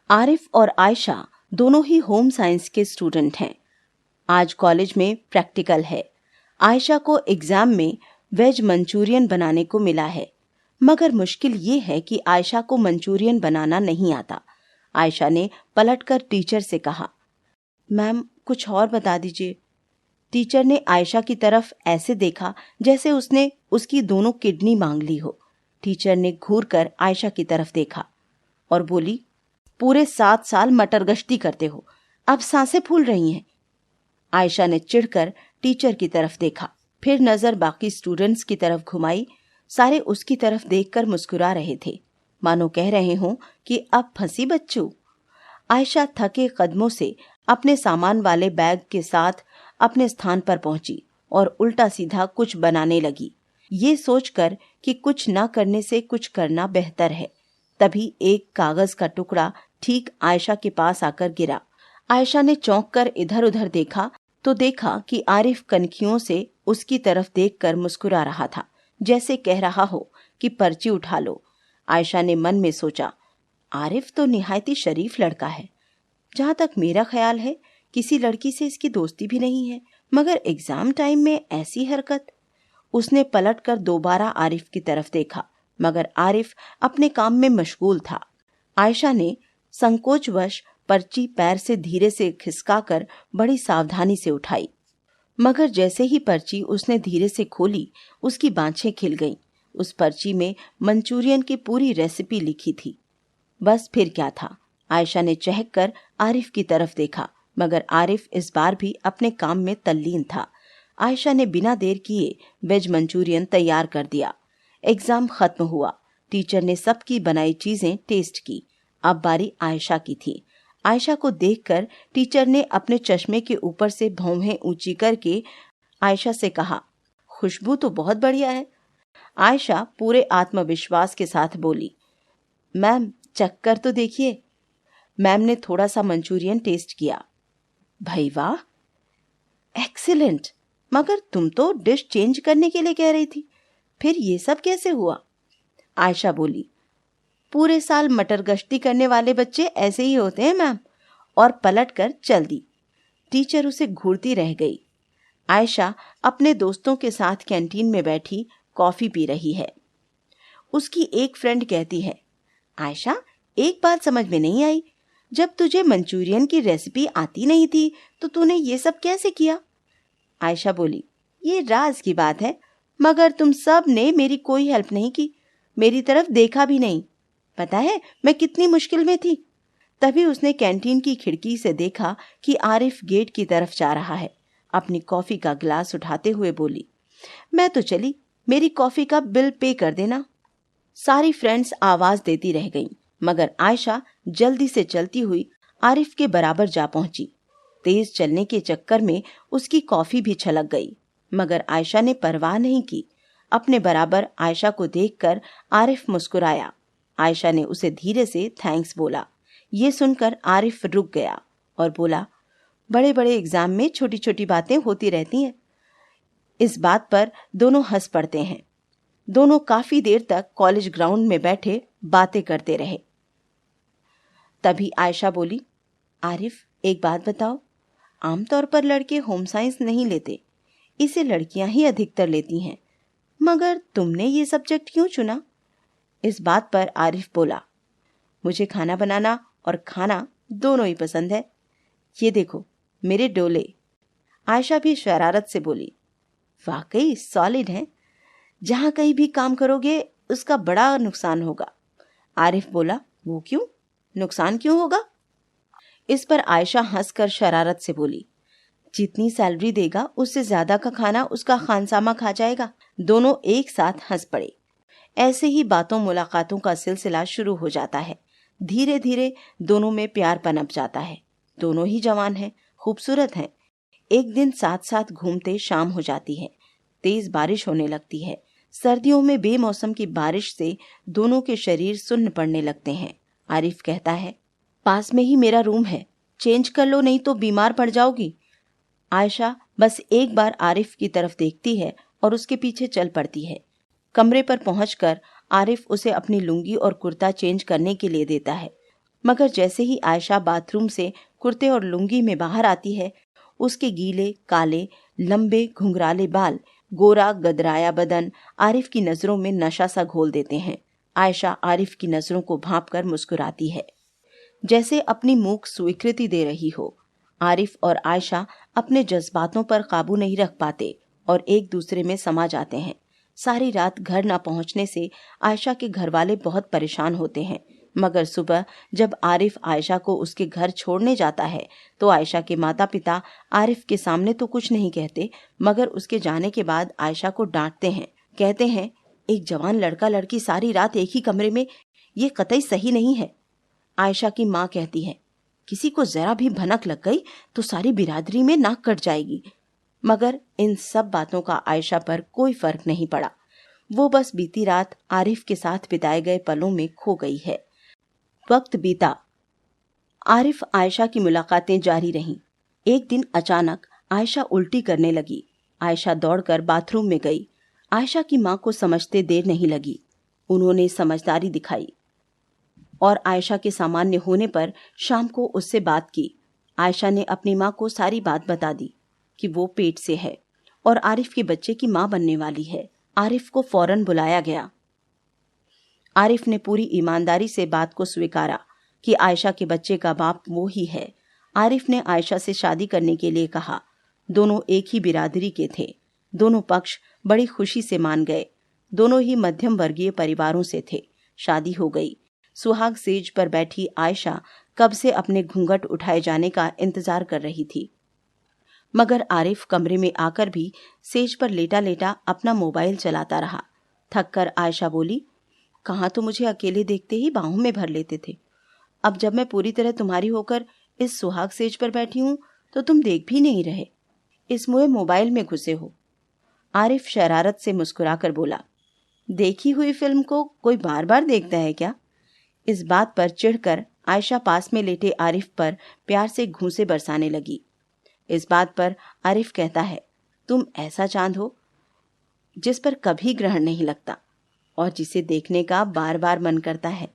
आरिफ और आयशा दोनों ही home science के स्टूडेंट हैं। आज कॉलेज में प्रैक्टिकल है। आयशा को एग्जाम में वेज मंचूरियन बनाने को मिला है, मगर मुश्किल ये है कि आयशा को मंचूरियन बनाना नहीं आता। आयशा ने पलटकर टीचर से कहा, मैम कुछ और बता दीजिए। टीचर ने आयशा की तरफ ऐसे देखा जैसे उसने उसकी दोनों किडनी मांग ली हो। टीचर ने घूरकर आयशा की तरफ देखा और बोली, पूरे 7 साल मटर गश्ती करते हो, अब सांसें फूल रही हैं। आयशा ने चिढ़कर टीचर की तरफ देखा, फिर नजर बाकी स्टूडेंट्स की तरफ घुमाई। सारे उसकी तरफ देखकर मुस्कुरा रहे थे, मानो कह रहे हों कि अब फंसी बच्चों। आयशा थके कदमों से अपने सामान वाले बैग के साथ अपने स्थान पर पहुंची और उल्टा सीधा कुछ बनाने लगी, ये सोचकर कि कुछ न करने से कुछ करना बेहतर है। तभी एक कागज का टुकड़ा ठीक आयशा के पास आकर गिरा। आयशा ने चौंक कर इधर उधर देखा तो देखा कि आरिफ कनखियों से उसकी तरफ देखकर मुस्कुरा रहा था, जैसे कह रहा हो कि पर्ची उठा लो। आयशा ने मन में सोचा, आरिफ तो निहायत ही शरीफ लड़का है। जहाँ तक मेरा ख्याल है किसी लड़की से इसकी दोस्ती भी नहीं है, मगर एग्जाम टाइम में ऐसी हरकत। उसने पलटकर दोबारा आरिफ की तरफ देखा, मगर आरिफ अपने काम में मशगूल था। आयशा ने संकोचवश पर्ची पैर से धीरे से खिसकाकर बड़ी सावधानी से उठाई, मगर जैसे ही पर्ची उसने धीरे से खोली, उसकी बाँछें खिल गईं। उस पर्ची में मंचूरियन की पूरी रेसिपी लिखी थी। बस फिर क्या था, आयशा ने चहककर आरिफ की तरफ देखा, मगर आरिफ इस बार भी अपने काम में तल्लीन था। आयशा ने बिना देर किए वेज मंचूरियन तैयार कर दिया। एग्जाम खत्म हुआ। टीचर ने सबकी बनाई चीजें टेस्ट की। अब बारी आयशा की थी। आयशा को देखकर टीचर ने अपने चश्मे के ऊपर से भौहें ऊंची करके आयशा से कहा, खुशबू तो बहुत बढ़िया है। आयशा पूरे आत्मविश्वास के साथ बोली, मैम चक्कर तो देखिए। मैम ने थोड़ा सा मंचूरियन टेस्ट किया। भाई वाह, एक्सीलेंट, मगर तुम तो डिश चेंज करने के लिए कह रही थी, फिर ये सब कैसे हुआ? आयशा बोली, पूरे साल मटर गश्ती करने वाले बच्चे ऐसे ही होते हैं मैम, और पलटकर चल दी। टीचर उसे घूरती रह गई। आयशा अपने दोस्तों के साथ कैंटीन में बैठी कॉफी पी रही है। उसकी एक फ्रेंड कहती है, आयशा एक बात समझ में नहीं आई, जब तुझे मंचूरियन की रेसिपी आती नहीं थी तो तूने ये सब कैसे किया? आयशा बोली, ये राज की बात है, मगर तुम सब ने मेरी कोई हेल्प नहीं की, मेरी तरफ देखा भी नहीं। पता है मैं कितनी मुश्किल में थी। तभी उसने कैंटीन की खिड़की से देखा कि आरिफ गेट की तरफ जा रहा है। अपनी कॉफी का गिलास उठाते हुए बोली, मैं तो चली, मेरी कॉफी का बिल पे कर देना। सारी फ्रेंड्स आवाज देती रह गईं, मगर आयशा जल्दी से चलती हुई आरिफ के बराबर जा पहुंची। तेज चलने के चक्कर में उसकी कॉफी भी छलक गई, मगर आयशा ने परवाह नहीं की। अपने बराबर आयशा को देखकर आरिफ मुस्कुराया। आयशा ने उसे धीरे से थैंक्स बोला। ये सुनकर आरिफ रुक गया और बोला, बड़े बड़े एग्जाम में छोटी छोटी बातें होती रहती हैं। इस बात पर दोनों हंस पड़ते हैं। दोनों काफी देर तक कॉलेज ग्राउंड में बैठे बातें करते रहे। तभी आयशा बोली, आरिफ एक बात बताओ, आमतौर पर लड़के होम साइंस नहीं लेते, इसे लड़कियां ही अधिकतर लेती हैं, मगर तुमने ये सब्जेक्ट क्यों चुना? इस बात पर आरिफ बोला, मुझे खाना बनाना और खाना दोनों ही पसंद है। ये देखो मेरे डोले। आयशा भी शरारत से बोली, वाकई सॉलिड है, जहां कहीं भी काम करोगे उसका बड़ा नुकसान होगा। आरिफ बोला, वो क्यों? नुकसान क्यों होगा? इस पर आयशा हंसकर शरारत से बोली, जितनी सैलरी देगा उससे ज्यादा का खाना उसका खानसामा खा जाएगा। दोनों एक साथ हंस पड़े। ऐसे ही बातों मुलाकातों का सिलसिला शुरू हो जाता है। धीरे धीरे दोनों में प्यार पनप जाता है। दोनों ही जवान हैं, खूबसूरत हैं। एक दिन साथ साथ घूमते शाम हो जाती है। तेज बारिश होने लगती है। सर्दियों में बेमौसम की बारिश से दोनों के शरीर सुन्न पड़ने लगते हैं। आरिफ कहता है, पास में ही मेरा रूम है, चेंज कर लो नहीं तो बीमार पड़ जाओगी। आयशा बस एक बार आरिफ की तरफ देखती है और उसके पीछे चल पड़ती है। कमरे पर पहुंचकर आरिफ उसे अपनी लुंगी और कुर्ता चेंज करने के लिए देता है मगर जैसे ही आयशा बाथरूम से कुर्ते और लुंगी में बाहर आती है, उसके गीले, काले, लंबे, घुंघराले बाल, गोरा गदराया बदन आरिफ की नजरों में नशा सा घोल देते हैं। आयशा आरिफ की नजरों को भांपकर मुस्कुराती है, जैसे अपनी मूक स्वीकृति दे रही हो। आरिफ और आयशा अपने जज्बातों पर काबू नहीं रख पाते और एक दूसरे में समा जाते हैं। सारी रात घर न पहुंचने से आयशा के घर वाले बहुत परेशान होते हैं, मगर सुबह जब आरिफ आयशा को उसके घर छोड़ने जाता है तो आयशा के माता पिता आरिफ के सामने तो कुछ नहीं कहते, मगर उसके जाने के बाद आयशा को डांटते हैं। कहते हैं, एक जवान लड़का लड़की सारी रात एक ही कमरे में, ये कतई सही नहीं है। आयशा की माँ कहती है, किसी को जरा भी भनक लग गई तो सारी बिरादरी में नाक कट जाएगी। मगर इन सब बातों का आयशा पर कोई फर्क नहीं पड़ा। वो बस बीती रात आरिफ के साथ बिताए गए पलों में खो गई है। वक्त बीता। आरिफ आयशा की मुलाकातें जारी रहीं। एक दिन अचानक आयशा उल्टी करने लगी। आयशा दौड़कर बाथरूम में गई। आयशा की माँ को समझते देर नहीं लगी। उन्होंने समझदारी दिखाई और आयशा के सामान्य होने पर शाम को उससे बात की। आयशा ने अपनी माँ को सारी बात बता दी कि वो पेट से है और आरिफ के बच्चे की माँ बनने वाली है। आरिफ को फौरन बुलाया गया। आरिफ ने पूरी ईमानदारी से बात को स्वीकारा कि आयशा के बच्चे का बाप वो ही है। आरिफ ने आयशा से शादी करने के लिए कहा। दोनों एक ही बिरादरी के थे। दोनों पक्ष बड़ी खुशी से मान गए। दोनों ही मध्यम वर्गीय परिवारों से थे। शादी हो गई। सुहाग सेज पर बैठी आयशा कब से अपने घूंघट उठाए जाने का इंतजार कर रही थी, मगर आरिफ कमरे में आकर भी सेज पर लेटा लेटा अपना मोबाइल चलाता रहा। थककर आयशा बोली, कहाँ तो मुझे अकेले देखते ही बाहों में भर लेते थे। अब जब मैं पूरी तरह तुम्हारी होकर इस सुहाग सेज पर बैठी हूँ तो तुम देख भी नहीं रहे, इस मुए मोबाइल में घुसे हो। आरिफ शरारत से मुस्कुराकर बोला, देखी हुई फिल्म को कोई बार बार देखता है क्या? इस बात पर चिढ़कर आयशा पास में लेटे आरिफ पर प्यार से घूंसे बरसाने लगी। इस बात पर आरिफ कहता है, तुम ऐसा चांद हो जिस पर कभी ग्रहण नहीं लगता और जिसे देखने का बार बार मन करता है।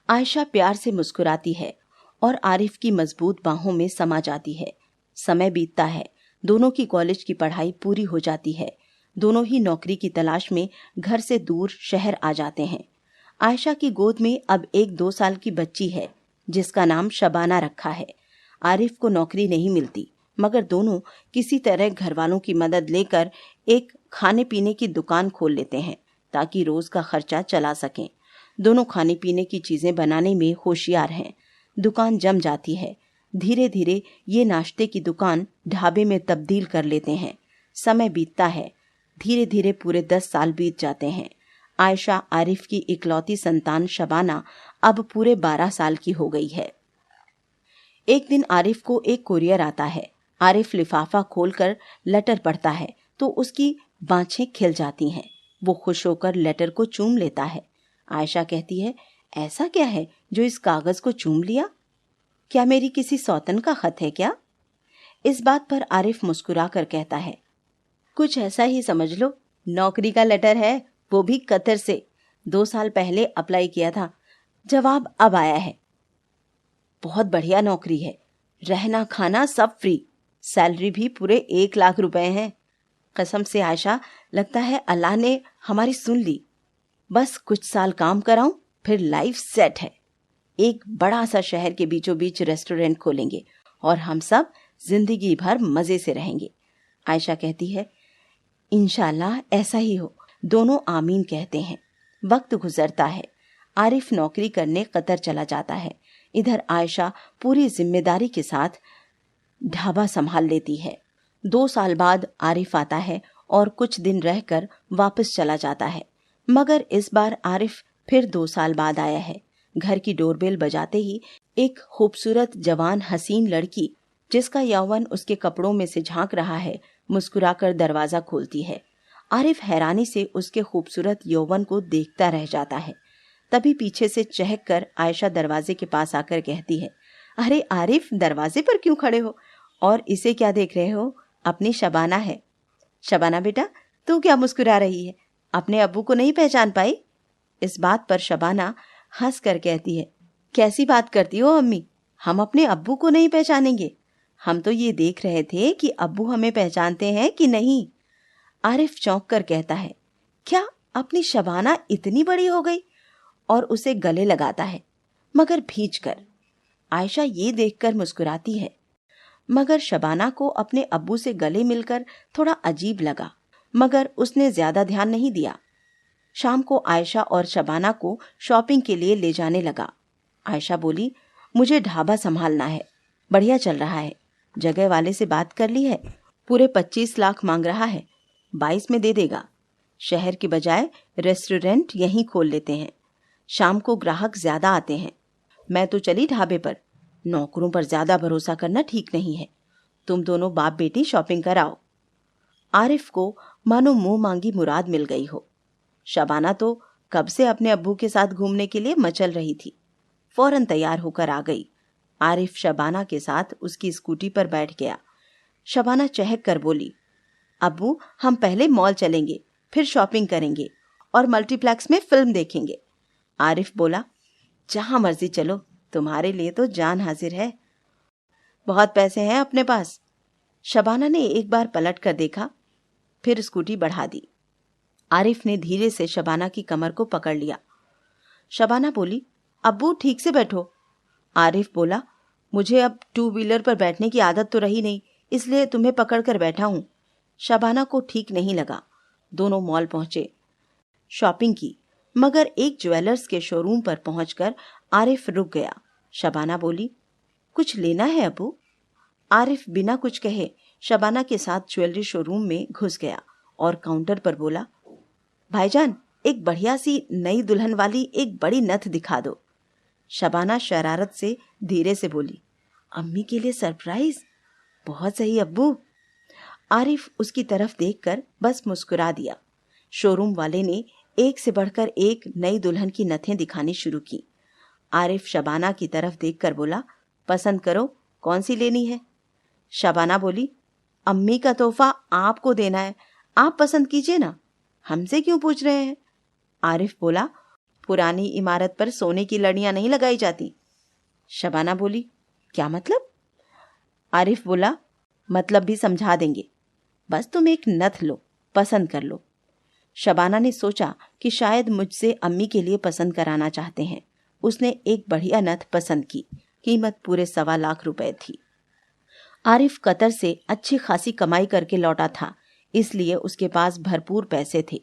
आयशा प्यार से मुस्कुराती है और आरिफ की मजबूत बाहों में समा जाती है। समय बीतता है। दोनों की कॉलेज की पढ़ाई पूरी हो जाती है। दोनों ही नौकरी की तलाश में घर से दूर शहर आ जाते हैं। आयशा की गोद में अब एक 2 साल की बच्ची है जिसका नाम शबाना रखा है। आरिफ को नौकरी नहीं मिलती, मगर दोनों किसी तरह घर वालों की मदद लेकर एक खाने पीने की दुकान खोल लेते हैं ताकि रोज का खर्चा चला सकें। दोनों खाने पीने की चीजें बनाने में होशियार हैं। दुकान जम जाती है। धीरे धीरे ये नाश्ते की दुकान ढाबे में तब्दील कर लेते हैं। समय बीतता है। धीरे धीरे पूरे 10 साल बीत जाते हैं। आयशा आरिफ की इकलौती संतान शबाना अब पूरे 12 साल की हो गई है। एक दिन आरिफ को एक कुरियर आता है। आरिफ लिफाफा खोलकर लेटर पढ़ता है तो उसकी बाँछें खिल जाती हैं। वो खुश होकर लेटर को चूम लेता है। आयशा कहती है, ऐसा क्या है जो इस कागज को चूम लिया? क्या मेरी किसी सौतन का खत है क्या? इस बात पर आरिफ मुस्कुराकर कहता है, कुछ ऐसा ही समझ लो। नौकरी का लेटर है, वो भी कतर से। 2 साल पहले अप्लाई किया था, जवाब अब आया है। बहुत बढ़िया नौकरी है, रहना खाना सब फ्री, सैलरी भी पूरे 1 लाख रुपए हैं। कसम से आयशा, लगता है अल्लाह ने हमारी सुन ली। बस कुछ साल काम कराऊं, फिर लाइफ सेट है। एक बड़ा सा शहर के बीचों बीच रेस्टोरेंट खोलेंगे और हम सब जिंदगी भर मजे से रहेंगे। आयशा कहती है, इंशाल्लाह ऐसा ही हो। दोनों आमीन कहते हैं। वक्त गुजरता है। आरिफ नौकरी करने कतर चला जाता है। इधर आयशा पूरी जिम्मेदारी के साथ ढाबा संभाल लेती है। 2 साल बाद आरिफ आता है और कुछ दिन रहकर वापस चला जाता है, मगर इस बार आरिफ फिर 2 साल बाद आया है। घर की डोरबेल बजाते ही एक खूबसूरत जवान हसीन लड़की, जिसका यौवन उसके कपड़ों में से झांक रहा है, मुस्कुराकर दरवाजा खोलती है। आरिफ हैरानी से उसके खूबसूरत यौवन को देखता रह जाता है। तभी पीछे से चहक कर आयशा दरवाजे के पास आकर कहती है, अरे आरिफ, दरवाजे पर क्यों खड़े हो और इसे क्या देख रहे हो? अपनी शबाना है। शबाना बेटा, तू क्या मुस्कुरा रही है? अपने अब्बू को नहीं पहचान पाई? इस बात पर शबाना हंस कर कहती है, कैसी बात करती हो अम्मी, हम अपने अब्बू को नहीं पहचानेंगे? हम तो ये देख रहे थे कि अब्बू हमें पहचानते हैं कि नहीं। आरिफ चौंक कर कहता है, क्या अपनी शबाना इतनी बड़ी हो गई? और उसे गले लगाता है, मगर भींच कर। आयशा ये देखकर मुस्कुराती है, मगर शबाना को अपने अब्बू से गले मिलकर थोड़ा अजीब लगा, मगर उसने ज्यादा ध्यान नहीं दिया। शाम को आयशा और शबाना को शॉपिंग के लिए ले जाने लगा। आयशा बोली, मुझे ढाबा संभालना है, बढ़िया चल रहा है, जगह वाले से बात कर ली है, पूरे 25 लाख मांग रहा है, 22 में दे देगा। शहर के बजाय रेस्टोरेंट यहीं खोल लेते हैं, शाम को ग्राहक ज्यादा आते हैं। मैं तो चली ढाबे पर, नौकरों पर ज्यादा भरोसा करना ठीक नहीं है। तुम दोनों बाप बेटी शॉपिंग कराओ। आरिफ को मानो मुंह मांगी मुराद मिल गई हो। शबाना तो कब से अपने अब्बू के साथ घूमने के लिए मचल रही थी, फौरन तैयार होकर आ गई। आरिफ शबाना के साथ उसकी स्कूटी पर बैठ गया। शबाना चहक कर बोली, अब्बू हम पहले मॉल चलेंगे, फिर शॉपिंग करेंगे और मल्टीप्लेक्स में फिल्म देखेंगे। आरिफ बोला, जहां मर्जी चलो, तुम्हारे लिए तो जान हाजिर है। बहुत पैसे हैं अपने पास। शबाना ने एक बार पलट कर देखा, फिर स्कूटी बढ़ा दी। आरिफ ने धीरे से शबाना की कमर को पकड़ लिया। शबाना बोली, अब्बू ठीक से बैठो। आरिफ बोला, मुझे अब 2 व्हीलर पर बैठने की आदत तो रही नहीं, इसलिए तुम्हें पकड़ कर बैठा हूं। शबाना को ठीक नहीं लगा। दोनों मॉल पहुंचे, शॉपिंग की, मगर एक ज्वेलर्स के शोरूम पर पहुंचकर आरिफ रुक गया। शबाना बोली, कुछ लेना है अब्बू? आरिफ बिना कुछ कहे शबाना के साथ ज्वेलरी शोरूम में घुस गया और काउंटर पर बोला, भाईजान एक बढ़िया सी नई दुल्हन वाली एक बड़ी नथ दिखा दो। शबाना शरारत से धीरे से बोली, अम्मी के लिए सरप्राइज? बहुत सही अब्बू। आरिफ उसकी तरफ देखकर बस मुस्कुरा दिया। शोरूम वाले ने एक से बढ़कर एक नई दुल्हन की नथें दिखानी शुरू की। आरिफ शबाना की तरफ देखकर बोला, पसंद करो, कौन सी लेनी है? शबाना बोली, अम्मी का तोहफा आपको देना है, आप पसंद कीजिए ना, हमसे क्यों पूछ रहे हैं? आरिफ बोला, पुरानी इमारत पर सोने की लड़ियां नहीं लगाई जाती। शबाना बोली, क्या मतलब? आरिफ बोला, मतलब भी समझा देंगे, बस तुम एक नथ लो, पसंद कर लो। शबाना ने सोचा कि शायद मुझसे अम्मी के लिए पसंद कराना चाहते हैं। उसने एक बढ़िया नथ पसंद की, कीमत पूरे 1.25 लाख रुपए थी। आरिफ कतर से अच्छी खासी कमाई करके लौटा था, इसलिए उसके पास भरपूर पैसे थे।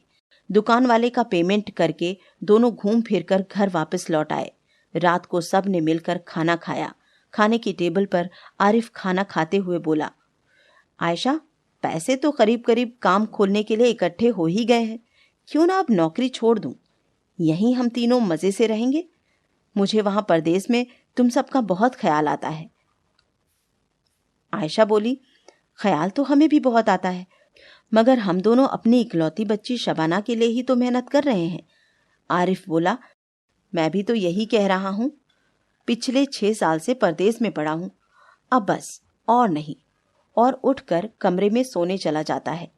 दुकान वाले का पेमेंट करके दोनों घूम फिर कर घर वापस लौट आए। रात को सब ने मिलकर खाना खाया। खाने की टेबल पर आरिफ खाना खाते हुए बोला, आयशा, पैसे तो करीब करीब काम खोलने के लिए इकट्ठे हो ही गए हैं, क्यों ना अब नौकरी छोड़ दूं, यहीं हम तीनों मजे से रहेंगे। मुझे वहां परदेश में तुम सबका बहुत ख्याल आता है। आयशा बोली, ख्याल तो हमें भी बहुत आता है, मगर हम दोनों अपनी इकलौती बच्ची शबाना के लिए ही तो मेहनत कर रहे हैं। आरिफ बोला, मैं भी तो यही कह रहा हूं, पिछले 6 साल से परदेश में पड़ा हूं, अब बस और नहीं। और उठकर कमरे में सोने चला जाता है।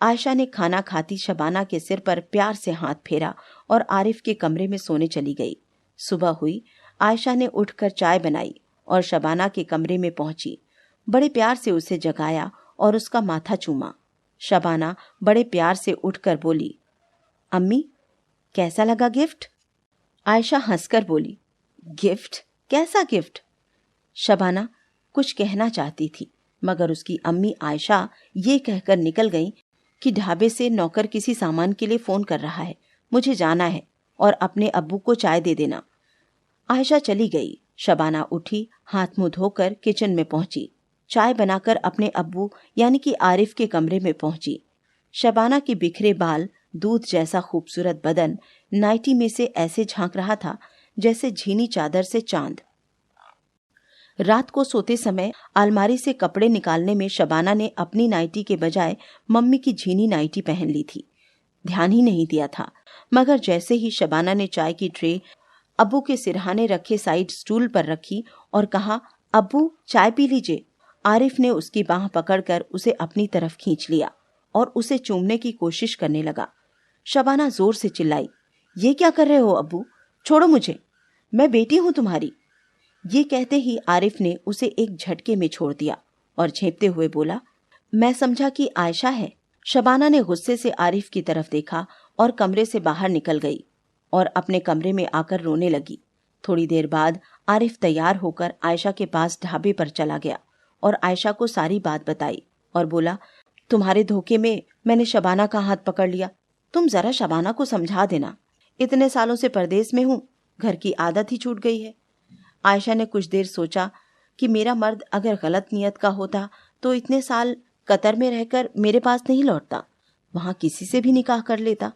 आयशा ने खाना खाती शबाना के सिर पर प्यार से हाथ फेरा और आरिफ के कमरे में सोने चली गई। सुबह हुई, आयशा ने उठकर चाय बनाई और शबाना के कमरे में पहुंची। बड़े प्यार से उसे जगाया और उसका माथा चूमा। शबाना बड़े प्यार से उठकर बोली, अम्मी, कैसा लगा गिफ्ट? आयशा हंसकर बोली, गिफ्ट? कैसा गिफ्ट? शबाना कुछ कहना चाहती थी, मगर उसकी अम्मी आयशा ये कहकर निकल गई कि ढाबे से नौकर किसी सामान के लिए फोन कर रहा है, मुझे जाना है और अपने अब्बू को चाय दे देना। आयशा चली गई। शबाना उठी, हाथ मुंह धोकर किचन में पहुंची। चाय बनाकर अपने अब्बू यानी कि आरिफ के कमरे में पहुंची। शबाना के बिखरे बाल, दूध जैसा खूबसूरत बदन नाइटी में से ऐसे झांक रहा था जैसे झीनी चादर से चांद। रात को सोते समय अलमारी से कपड़े निकालने में शबाना ने अपनी नाइटी के बजाय मम्मी की झीनी नाइटी पहन ली थी। ध्यान ही नहीं दिया था, मगर जैसे ही शबाना ने चाय की ट्रे अब्बू के सिरहाने रखे साइड स्टूल पर रखी और कहा, अब्बू चाय पी लीजिए, आरिफ ने उसकी बाह पकड़कर उसे अपनी तरफ खींच लिया और उसे चूमने की कोशिश करने लगा। शबाना जोर से चिल्लाई, ये क्या कर रहे हो अब्बू, छोड़ो मुझे। मैं बेटी हूं तुम्हारी। ये कहते ही आरिफ ने उसे एक झटके में छोड़ दिया और झेंपते हुए बोला, मैं समझा कि आयशा है। शबाना ने गुस्से से आरिफ की तरफ देखा और कमरे से बाहर निकल गई और अपने कमरे में आकर रोने लगी। थोड़ी देर बाद आरिफ तैयार होकर आयशा के पास ढाबे पर चला गया और आयशा को सारी बात बताई और बोला, तुम्हारे धोखे में मैंने शबाना का हाथ पकड़ लिया। तुम जरा शबाना को समझा देना। इतने सालों से परदेश में हूं, घर की आदत ही छूट गई है। आयशा ने कुछ देर सोचा कि मेरा मर्द अगर गलत नियत का होता तो इतने साल कतर में रहकर मेरे पास नहीं लौटता, वहां किसी से भी निकाह कर लेता।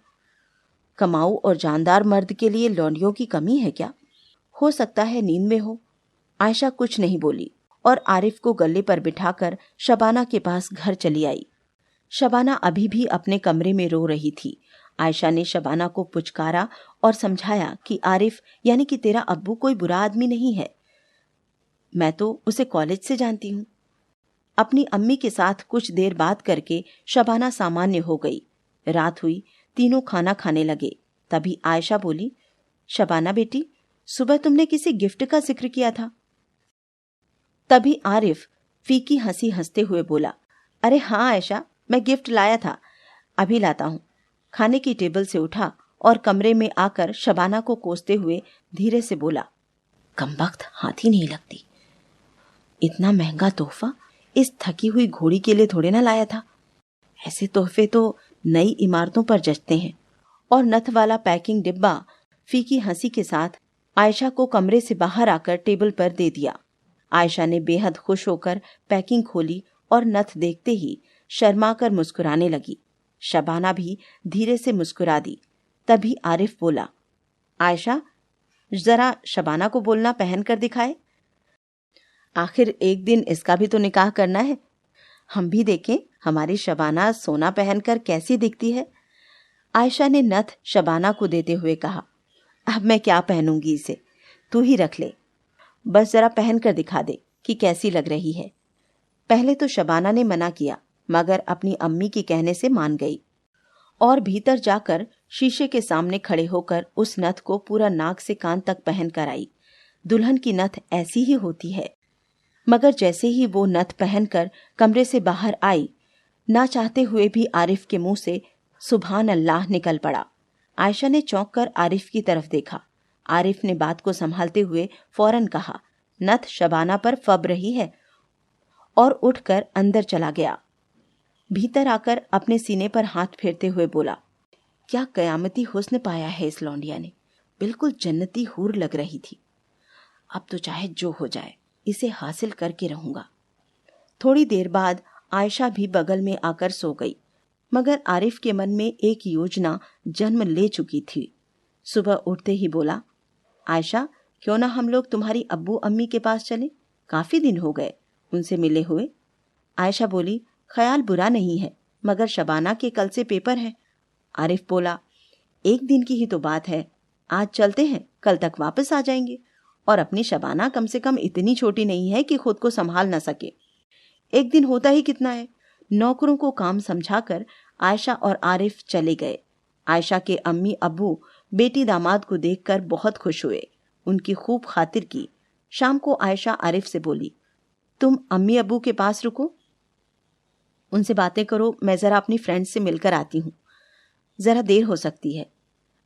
कमाऊ और जानदार मर्द के लिए लौंडियों की कमी है क्या? हो सकता है नींद में हो। आयशा कुछ नहीं बोली और आरिफ को गले पर बिठाकर शबाना के पास घर चली आई। शबाना अभी भी अपने कमरे में रो रही थी। आयशा ने शबाना को पुचकारा और समझाया कि आरिफ यानी कि तेरा अब्बू कोई बुरा आदमी नहीं है, मैं तो उसे कॉलेज से जानती हूँ। अपनी अम्मी के साथ कुछ देर बात करके शबाना सामान्य हो गई। रात हुई, तीनों खाना खाने लगे। तभी आयशा बोली, शबाना बेटी, सुबह तुमने किसी गिफ्ट का जिक्र किया था। तभी आरिफ फीकी हंसी हंसते हुए बोला, अरे हाँ आयशा, मैं गिफ्ट लाया था, अभी लाता हूँ। खाने की टेबल से उठा और कमरे में आकर शबाना को कोसते हुए धीरे से बोला, कमबख्त हाथ ही नहीं लगती। इतना महंगा तोहफा इस थकी हुई घोड़ी के लिए थोड़े ना लाया था। ऐसे तोहफे तो नई इमारतों पर जचते हैं। और नथ वाला पैकिंग डिब्बा फीकी हंसी के साथ आयशा को कमरे से बाहर आकर टेबल पर दे दिया। आयशा ने बेहद खुश होकर पैकिंग खोली और नथ देखते ही शर्मा कर मुस्कुराने लगी। शबाना भी धीरे से मुस्कुरा दी। तभी आरिफ बोला, आयशा, जरा शबाना को बोलना पहन कर दिखाए। आखिर एक दिन इसका भी तो निकाह करना है, हम भी देखें हमारी शबाना सोना पहनकर कैसी दिखती है। आयशा ने नथ शबाना को देते हुए कहा, अब मैं क्या पहनूंगी इसे, तू ही रख ले, बस जरा पहन कर दिखा दे कि कैसी लग रही है। पहले तो शबाना ने मना किया, मगर अपनी अम्मी के कहने से मान गई और भीतर जाकर शीशे के सामने खड़े होकर उस नथ को पूरा नाक से कान तक पहन कर आई। दुल्हन की नथ ऐसी ही होती है। मगर जैसे ही वो नथ पहनकर कमरे से बाहर आई, ना चाहते हुए भी आरिफ के मुंह से सुभान अल्लाह निकल पड़ा। आयशा ने चौंक कर आरिफ की तरफ देखा। आरिफ ने बात को संभालते हुए फौरन कहा, नथ शबाना पर फब रही है, और उठकर अंदर चला गया। भीतर आकर अपने सीने पर हाथ फेरते हुए बोला, क्या कयामती हुस्न पाया है इस लौंडिया ने, बिल्कुल जन्नती हूर लग रही थी। अब तो चाहे जो हो जाए, इसे हासिल करके रहूंगा। थोड़ी देर बाद आयशा भी बगल में आकर सो गई, मगर आरिफ के मन में एक योजना जन्म ले चुकी थी। सुबह उठते ही बोला, आयशा, क्यों ना हम लोग तुम्हारी अब्बू अम्मी के पास चले, काफी दिन हो गए उनसे मिले हुए। आयशा बोली, ख्याल बुरा नहीं है, मगर शबाना के कल से पेपर है। आरिफ बोला, एक दिन की ही तो बात है, आज चलते हैं, कल तक वापस आ जाएंगे। और अपनी शबाना कम से कम इतनी छोटी नहीं है कि खुद को संभाल न सके। एक दिन होता ही कितना है। नौकरों को काम समझाकर आयशा और आरिफ चले गए। आयशा के अम्मी अब्बू बेटी दामाद को देखकर बहुत खुश हुए, उनकी खूब खातिर की। शाम को आयशा आरिफ से बोली, तुम अम्मी अब्बू के पास रुको, उनसे बातें करो, मैं जरा अपनी फ्रेंड से मिलकर आती हूँ, जरा देर हो सकती है।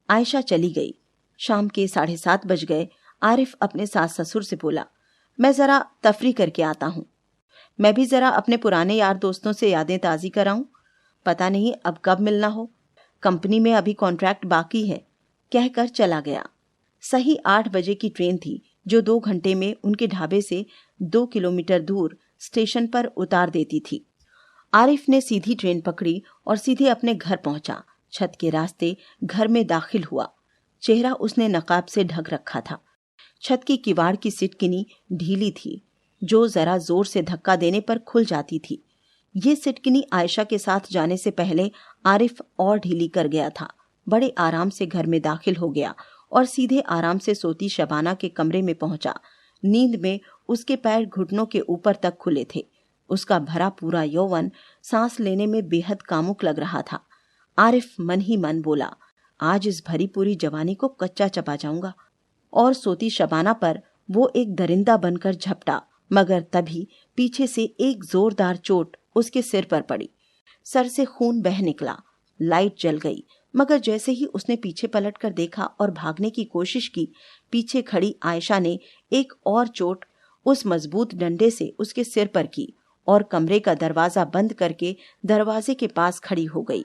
आयशा चली गई। शाम के 7:30 बज गए। आरिफ अपने सास ससुर से बोला, मैं जरा तफरी करके आता हूँ। मैं भी जरा अपने पुराने यार दोस्तों से यादें ताज़ी कराऊं, पता नहीं अब कब मिलना हो, कंपनी में अभी कॉन्ट्रैक्ट बाकी है, कहकर चला गया। सही 8 बजे की ट्रेन थी, जो 2 घंटे में उनके ढाबे से 2 किलोमीटर दूर स्टेशन पर उतार देती थी। आरिफ ने सीधी ट्रेन पकड़ी और सीधे अपने घर पहुंचा। छत के रास्ते घर में दाखिल हुआ। चेहरा उसने नकाब से ढक रखा था। छत की किवाड़ की सिटकिनी ढीली थी, जो जरा जोर से धक्का देने पर खुल जाती थी। ये सिटकिनी आयशा के साथ जाने से पहले आरिफ और ढीली कर गया था। बड़े आराम से घर में दाखिल हो गया और सीधे आराम से सोती शबाना के कमरे में पहुंचा। नींद में उसके पैर घुटनों के ऊपर तक खुले थे। उसका भरा पूरा यौवन सांस लेने में बेहद कामुक लग रहा था। आरिफ मन ही मन बोला, आज इस भरी पूरी जवानी को कच्चा चबा जाऊंगा और सोती शबाना पर वो एक दरिंदा बनकर झपटा, मगर तभी पीछे से एक जोरदार चोट उसके सिर पर पड़ी। सर से खून बह निकला। लाइट जल गई, मगर जैसे ही उसने पीछे पलटकर देखा और भागने की कोशिश की, पीछे खड़ी आयशा ने एक और चोट उस मजबूत डंडे से उसके सिर पर की और कमरे का दरवाजा बंद करके दरवाजे के पास खड़ी हो गई।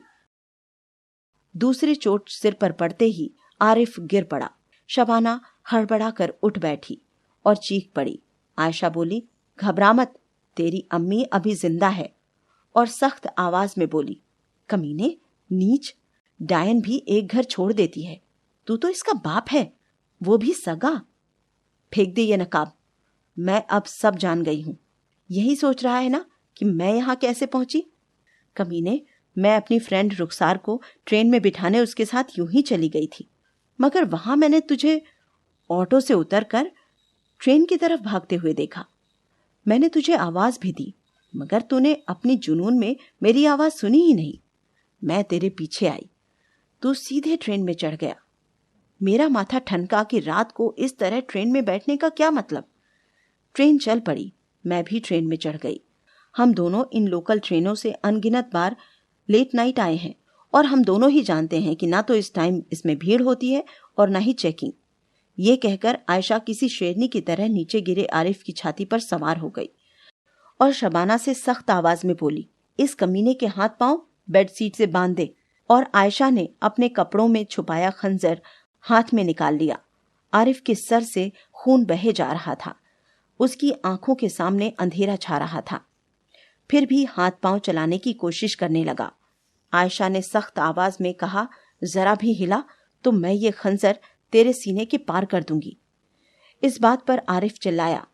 दूसरी चोट सिर पर पड़ते ही आरिफ गिर पड़ा। शबाना हड़बड़ा कर उठ बैठी और चीख पड़ी। आयशा बोली, घबरा मत, तेरी अम्मी अभी जिंदा है। और सख्त आवाज में बोली, कमीने, नीच, डायन भी एक घर छोड़ देती है, तू तो इसका बाप है, वो भी सगा। फेंक दे ये नकाब, मैं अब सब जान गई हूं। यही सोच रहा है ना कि मैं यहां कैसे पहुंची? कमीने, मैं अपनी फ्रेंड रुखसार को ट्रेन में बिठाने उसके साथ यूं ही चली गई थी, मगर वहां मैंने तुझे ऑटो से उतरकर ट्रेन की तरफ भागते हुए देखा। मैंने तुझे आवाज भी दी, मगर तूने अपनी जुनून में मेरी आवाज सुनी ही नहीं। मैं तेरे पीछे आई, तू सीधे ट्रेन में चढ़ गया। मेरा माथा ठनका कि रात को इस तरह ट्रेन में बैठने का क्या मतलब। ट्रेन चल पड़ी, मैं भी ट्रेन में चढ़ गई। हम दोनों इन लोकल ट्रेनों से अनगिनत बार लेट नाइट आए हैं और हम दोनों ही जानते हैं कि ना तो इस टाइम इसमें भीड़ होती है और ना ही चेकिंग। ये कहकर आयशा किसी शेरनी की तरह नीचे गिरे आरिफ की छाती पर सवार हो गई और शबाना से सख्त आवाज में बोली, इस कमीने के हाथ पांव बेड सीट से बांध दे। और आयशा ने अपने कपड़ों में छुपाया खंजर हाथ में निकाल लिया। आरिफ के सर से खून बहे जा रहा था। उसकी आंखों के सामने अंधेरा छा रहा था, फिर भी हाथ पांव चलाने की कोशिश करने लगा। आयशा ने सख्त आवाज में कहा, जरा भी हिला तो मैं ये खंजर तेरे सीने के पार कर दूंगी। इस बात पर आरिफ चिल्लाया,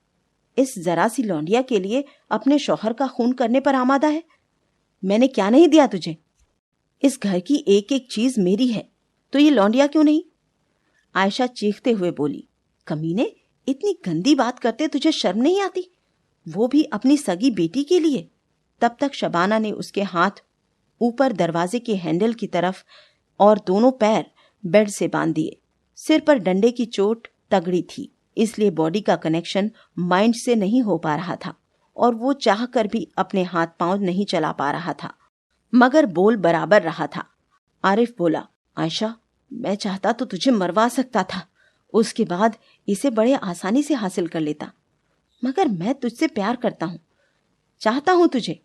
इस जरा सी लौंडिया के लिए अपने शौहर का खून करने पर आमादा है? मैंने क्या नहीं दिया तुझे? इस घर की एक एक चीज मेरी है, तो ये लौंडिया क्यों नहीं? आयशा चीखते हुए बोली, कमीने, इतनी गंदी बात करते तुझे शर्म नहीं आती? वो भी अपनी सगी बेटी के लिए। तब तक शबाना ने उसके हाथ ऊपर दरवाजे के हैंडल की तरफ और दोनों पैर बेड से बांध दिए। सिर पर डंडे की चोट तगड़ी थी, इसलिए बॉडी का कनेक्शन माइंड से नहीं हो पा रहा था और वो चाहकर भी अपने हाथ पांव नहीं चला पा रहा था, मगर बोल बराबर रहा था। आरिफ बोला, आयशा, मैं चाहता तो तुझे मरवा सकता था, उसके बाद इसे बड़े आसानी से हासिल कर लेता, मगर मैं तुझसे प्यार करता हूं, चाहता हूं तुझे।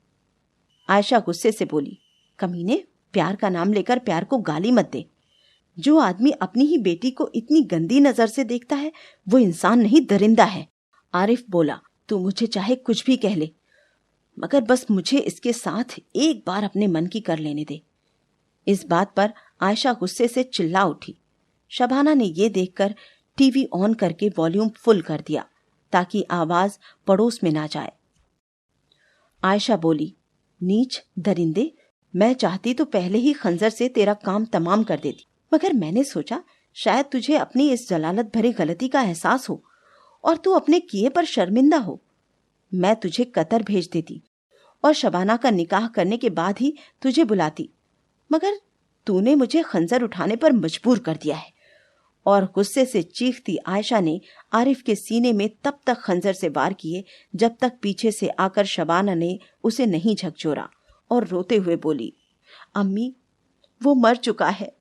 आयशा गुस्से से बोली, कमीने, प्यार का नाम लेकर प्यार को गाली मत दे। जो आदमी अपनी ही बेटी को इतनी गंदी नजर से देखता है वो इंसान नहीं, दरिंदा है। आरिफ बोला, तू मुझे चाहे कुछ भी कह ले, मगर बस मुझे इसके साथ एक बार अपने मन की कर लेने दे। इस बात पर आयशा गुस्से से चिल्ला उठी। शबाना ने ये देखकर टीवी ऑन करके वॉल्यूम फुल कर दिया ताकि आवाज पड़ोस में ना जाए। आयशा बोली, नीच, दरिंदे, मैं चाहती तो पहले ही खंजर से तेरा काम तमाम कर देती, मगर मैंने सोचा शायद तुझे अपनी इस जलालत भरी गलती का एहसास हो और तू अपने किए पर शर्मिंदा हो। मैं तुझे कतर भेज देती और शबाना का निकाह करने के बाद ही तुझे बुलाती, मगर तूने मुझे खंजर उठाने पर मजबूर कर दिया है। और गुस्से से चीखती आयशा ने आरिफ के सीने में तब तक खंजर से वार किए जब तक पीछे से आकर शबाना ने उसे नहीं झकझोरा और रोते हुए बोली, अम्मी, वो मर चुका है।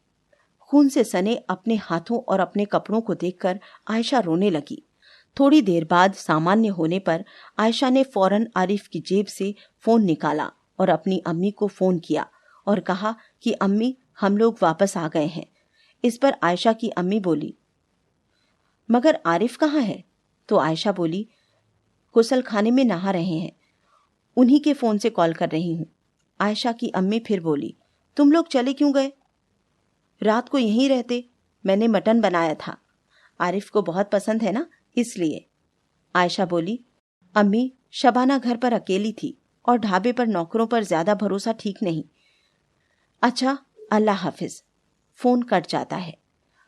खून से सने अपने हाथों और अपने कपड़ों को देखकर आयशा रोने लगी। थोड़ी देर बाद सामान्य होने पर आयशा ने फौरन आरिफ की जेब से फोन निकाला और अपनी अम्मी को फोन किया और कहा कि अम्मी, हम लोग वापस आ गए हैं। इस पर आयशा की अम्मी बोली, मगर आरिफ कहाँ है? तो आयशा बोली, गुसल खाने में नहा रहे हैं, उन्हीं के फोन से कॉल कर रही हूँ। आयशा की अम्मी फिर बोली, तुम लोग चले क्यों गए? रात को यहीं रहते, मैंने मटन बनाया था, आरिफ को बहुत पसंद है ना, इसलिए। आयशा बोली, अम्मी, शबाना घर पर अकेली थी और ढाबे पर नौकरों पर ज्यादा भरोसा ठीक नहीं। अच्छा, अल्लाह हाफिज। फोन कट जाता है।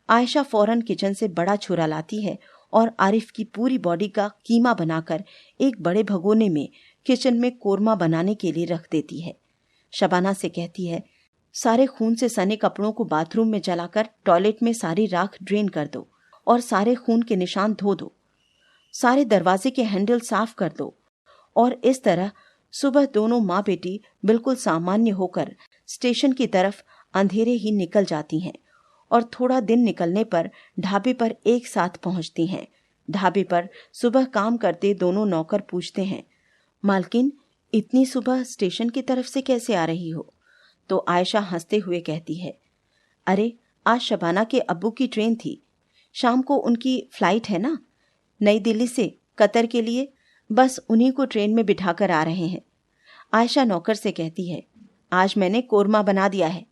आयशा फौरन किचन से बड़ा छुरा लाती है और आरिफ की पूरी बॉडी का कीमा बनाकर एक बड़े भगोने में किचन में कोरमा बनाने के लिए रख देती है। शबाना से कहती है, सारे खून से सने कपड़ों को बाथरूम में जलाकर टॉयलेट में सारी राख ड्रेन कर दो और सारे खून के निशान धो दो, सारे दरवाजे के हैंडल साफ कर दो। और इस तरह सुबह दोनों माँ बेटी बिल्कुल सामान्य होकर स्टेशन की तरफ अंधेरे ही निकल जाती हैं और थोड़ा दिन निकलने पर ढाबे पर एक साथ पहुंचती हैं। ढाबे पर सुबह काम करते दोनों नौकर पूछते हैं, मालकिन इतनी सुबह स्टेशन की तरफ से कैसे आ रही हो? तो आयशा हंसते हुए कहती है, अरे आज शबाना के अब्बू की ट्रेन थी, शाम को उनकी फ्लाइट है ना, नई दिल्ली से कतर के लिए, बस उन्हीं को ट्रेन में बिठाकर आ रहे हैं। आयशा नौकर से कहती है, आज मैंने कोरमा बना दिया है,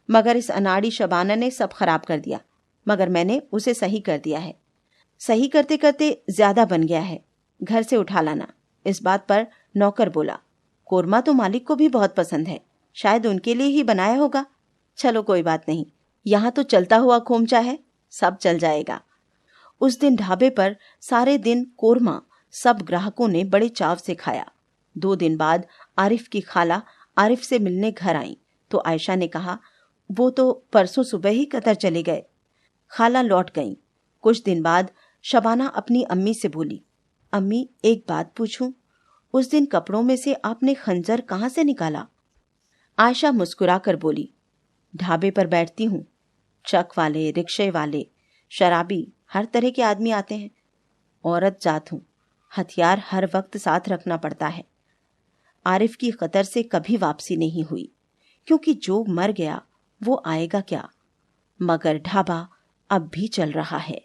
मगर इस अनाड़ी शबाना ने सब खराब कर दिया, मगर मैंने उसे सही कर दिया है। सही करते करते ज्यादा बन गया है, घर से उठा लाना। इस बात पर नौकर बोला, कोरमा तो मालिक को भी बहुत पसंद है, शायद उनके लिए ही बनाया होगा। चलो कोई बात नहीं, यहाँ तो चलता हुआ खोमचा है, सब चल जाएगा। उस दिन ढाबे पर सारे दिन कोरमा सब ग्राहकों ने बड़े चाव से खाया। 2 दिन बाद आरिफ की खाला आरिफ से मिलने घर आई तो आयशा ने कहा, वो तो परसों सुबह ही कतर चले गए। खाला लौट गईं। कुछ दिन बाद शबाना अपनी अम्मी से बोली, अम्मी एक बात पूछूं, उस दिन कपड़ों में से आपने खंजर कहाँ से निकाला? आयशा मुस्कुरा कर बोली, ढाबे पर बैठती हूँ, ट्रक वाले, रिक्शे वाले, शराबी, हर तरह के आदमी आते हैं। औरत जात हूँ, हथियार हर वक्त साथ रखना पड़ता है। आरिफ की कतर से कभी वापसी नहीं हुई, क्योंकि जो मर गया वो आएगा क्या, मगर ढाबा अब भी चल रहा है।